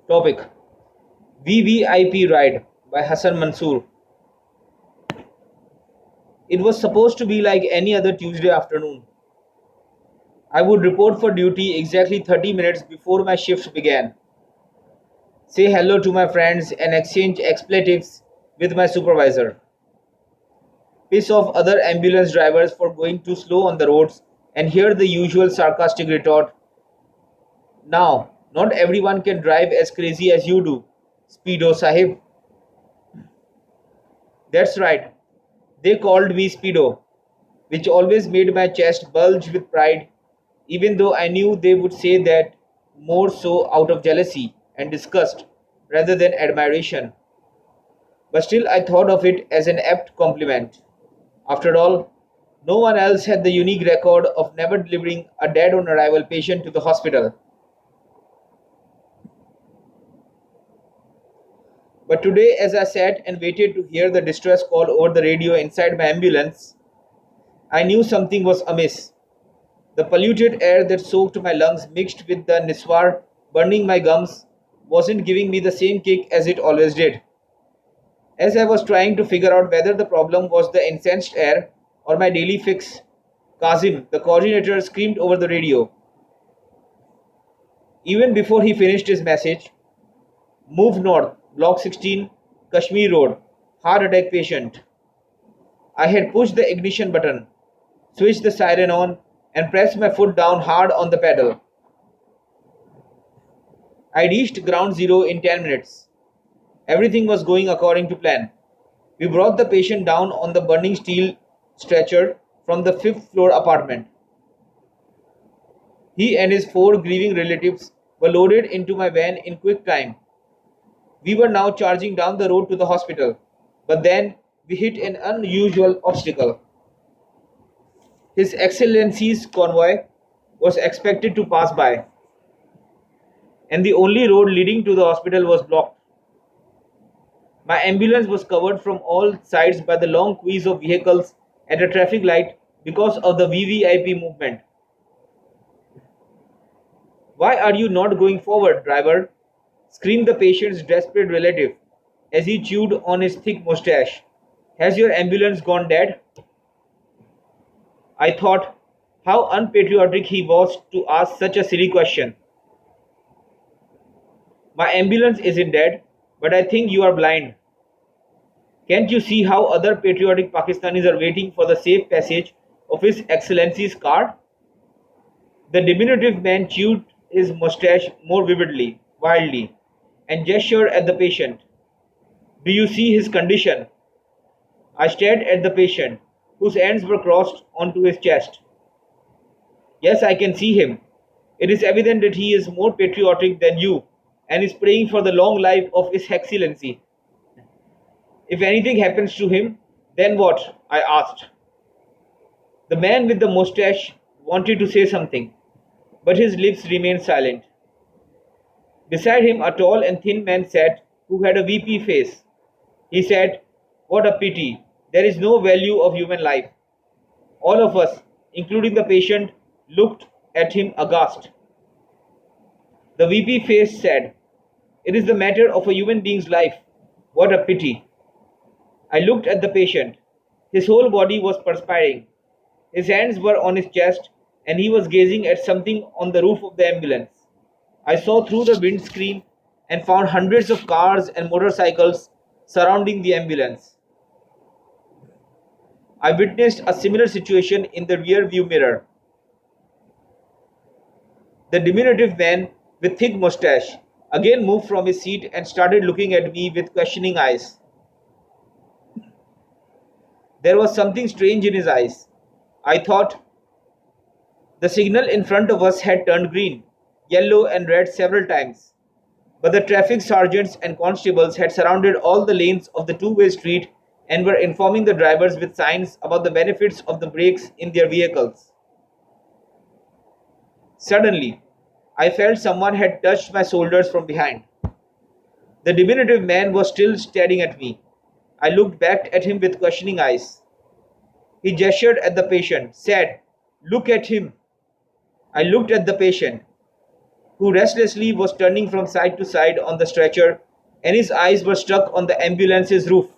Topic: VVIP Ride by Hassan Mansoor. It was supposed to be like any other Tuesday afternoon. I would report for duty exactly 30 minutes before my shift began, say hello to my friends, and exchange expletives with my supervisor, piss off other ambulance drivers for going too slow on the roads, and hear the usual sarcastic retort: "Now, not everyone can drive as crazy as you do, Speedo Sahib." That's right, they called me Speedo, which always made my chest bulge with pride, even though I knew they would say that more so out of jealousy and disgust rather than admiration. But still, I thought of it as an apt compliment. After all, no one else had the unique record of never delivering a dead on arrival patient to the hospital. But today, as I sat and waited to hear the distress call over the radio inside my ambulance, I knew something was amiss. The polluted air that soaked my lungs mixed with the niswar burning my gums wasn't giving me the same kick as it always did. As I was trying to figure out whether the problem was the incensed air or my daily fix, Kazim, the coordinator, screamed over the radio. Even before he finished his message: "Move north, block 16, Kashmir Road, heart attack patient." I had pushed the ignition button, switched the siren on, and pressed my foot down hard on the pedal. I reached ground zero in 10 minutes. Everything was going according to plan. We brought the patient down on the burning steel stretcher from the fifth floor apartment. He and his four grieving relatives were loaded into my van in quick time. We were now charging down the road to the hospital, but then we hit an unusual obstacle. His Excellency's convoy was expected to pass by, and the only road leading to the hospital was blocked. My ambulance was covered from all sides by the long queues of vehicles at a traffic light because of the VVIP movement. "Why are you not going forward, driver?" screamed the patient's desperate relative as he chewed on his thick mustache. "Has your ambulance gone dead?" I thought how unpatriotic he was to ask such a silly question. "My ambulance isn't dead, but I think you are blind. Can't you see how other patriotic Pakistanis are waiting for the safe passage of His Excellency's car?" The diminutive man chewed his mustache more vividly, wildly, and gestured at the patient. "Do you see his condition?" I stared at the patient, whose hands were crossed onto his chest. "Yes, I can see him. It is evident that he is more patriotic than you and is praying for the long life of His Excellency." "If anything happens to him, then what?" I asked. The man with the mustache wanted to say something, but his lips remained silent. Beside him, a tall and thin man sat who had a VP face. He said, "What a pity. There is no value of human life." All of us, including the patient, looked at him aghast. The VP face said, "It is the matter of a human being's life. What a pity." I looked at the patient. His whole body was perspiring. His hands were on his chest, and he was gazing at something on the roof of the ambulance. I saw through the windscreen and found hundreds of cars and motorcycles surrounding the ambulance. I witnessed a similar situation in the rear view mirror. The diminutive man with thick mustache again moved from his seat and started looking at me with questioning eyes. There was something strange in his eyes. I thought the signal in front of us had turned green, yellow, and red several times, but the traffic sergeants and constables had surrounded all the lanes of the two-way street and were informing the drivers with signs about the benefits of the brakes in their vehicles. Suddenly, I felt someone had touched my shoulders from behind. The diminutive man was still staring at me. I looked back at him with questioning eyes. He gestured at the patient, said, "Look at him." I looked at the patient. who restlessly was turning from side to side on the stretcher, and his eyes were stuck on the ambulance's roof.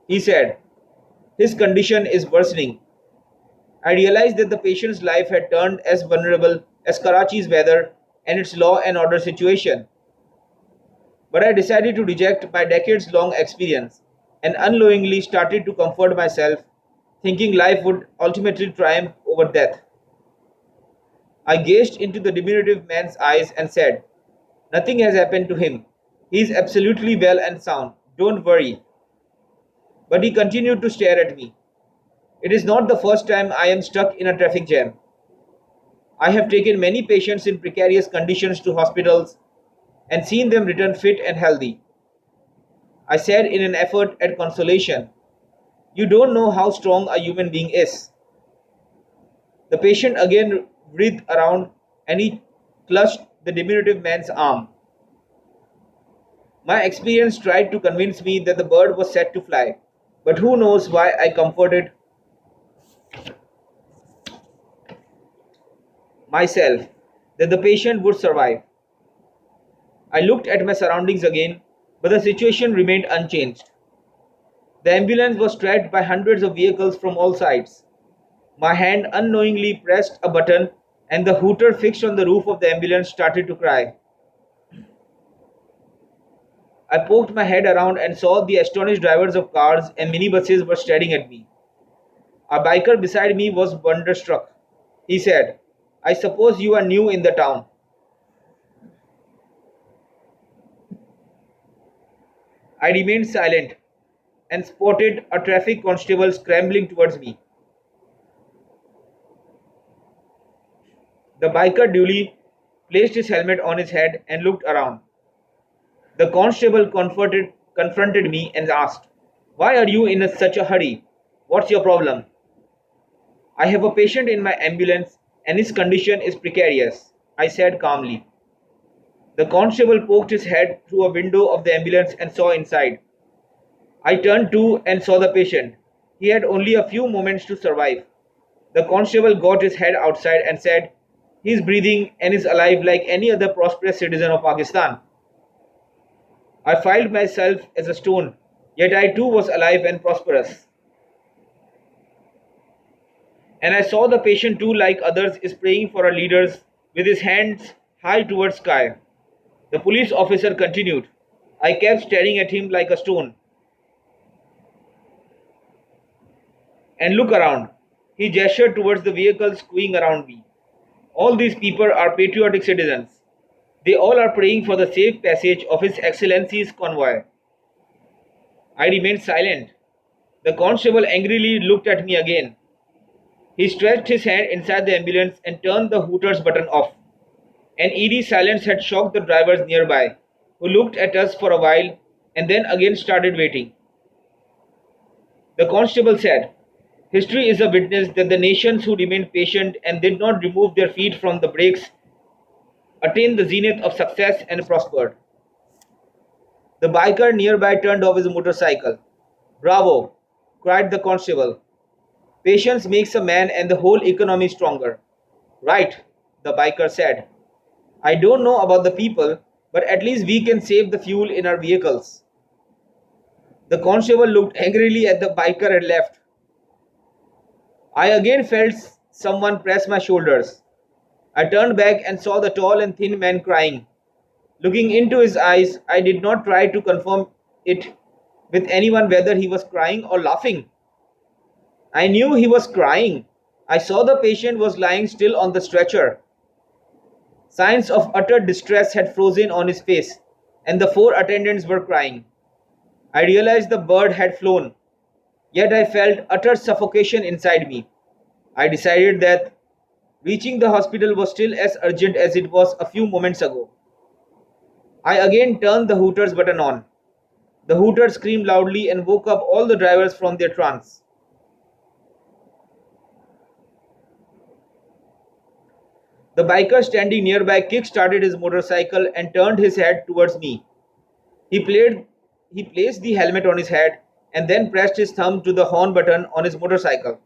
He said, "His condition is worsening." I realized that the patient's life had turned as vulnerable as Karachi's weather and its law and order situation. But I decided to reject my decades long experience and unknowingly started to comfort myself, thinking life would ultimately triumph over death. I gazed into the diminutive man's eyes and said, "Nothing has happened to him. He is absolutely well and sound. Don't worry." But he continued to stare at me. It is not the first time I am stuck in a traffic jam. I have taken many patients in precarious conditions to hospitals and seen them return fit and healthy. I said in an effort at consolation, "You don't know how strong a human being is." The patient again writhed around and he clutched the diminutive man's arm. My experience tried to convince me that the bird was set to fly, but who knows why I comforted myself that the patient would survive. I looked at my surroundings again, but the situation remained unchanged. The ambulance was tracked by hundreds of vehicles from all sides. My hand unknowingly pressed a button, and the hooter fixed on the roof of the ambulance started to cry. I poked my head around and saw the astonished drivers of cars and minibuses were staring at me. A biker beside me was wonderstruck. He said, "I suppose you are new in the town." I remained silent and spotted a traffic constable scrambling towards me. The biker duly placed his helmet on his head and looked around. The constable confronted me and asked, "Why are you in such a hurry? What's your problem?" "I have a patient in my ambulance and his condition is precarious," I said calmly. The constable poked his head through a window of the ambulance and saw inside. I turned to and saw the patient. He had only a few moments to survive. The constable got his head outside and said, "He is breathing and is alive like any other prosperous citizen of Pakistan." I filed myself as a stone, yet I too was alive and prosperous. And I saw the patient too, like others, is praying for our leaders with his hands high towards sky. The police officer continued. I kept staring at him like a stone. "And look around." He gestured towards the vehicles queuing around me. "All these people are patriotic citizens. They all are praying for the safe passage of His Excellency's convoy." I remained silent. The constable angrily looked at me again. He stretched his hand inside the ambulance and turned the hooter's button off. An eerie silence had shocked the drivers nearby, who looked at us for a while and then again started waiting. The constable said, "History is a witness that the nations who remained patient and did not remove their feet from the brakes attained the zenith of success and prospered." The biker nearby turned off his motorcycle. "Bravo!" cried the constable. "Patience makes a man and the whole economy stronger." "Right," the biker said. "I don't know about the people, but at least we can save the fuel in our vehicles." The constable looked angrily at the biker and left. I again felt someone press my shoulders. I turned back and saw the tall and thin man crying. Looking into his eyes, I did not try to confirm it with anyone whether he was crying or laughing. I knew he was crying. I saw the patient was lying still on the stretcher. Signs of utter distress had frozen on his face, and the four attendants were crying. I realized the bird had flown, yet I felt utter suffocation inside me. I decided that reaching the hospital was still as urgent as it was a few moments ago. I again turned the hooter's button on. The hooter screamed loudly and woke up all the drivers from their trance. The biker standing nearby kick-started his motorcycle and turned his head towards me. He placed the helmet on his head and then pressed his thumb to the horn button on his motorcycle.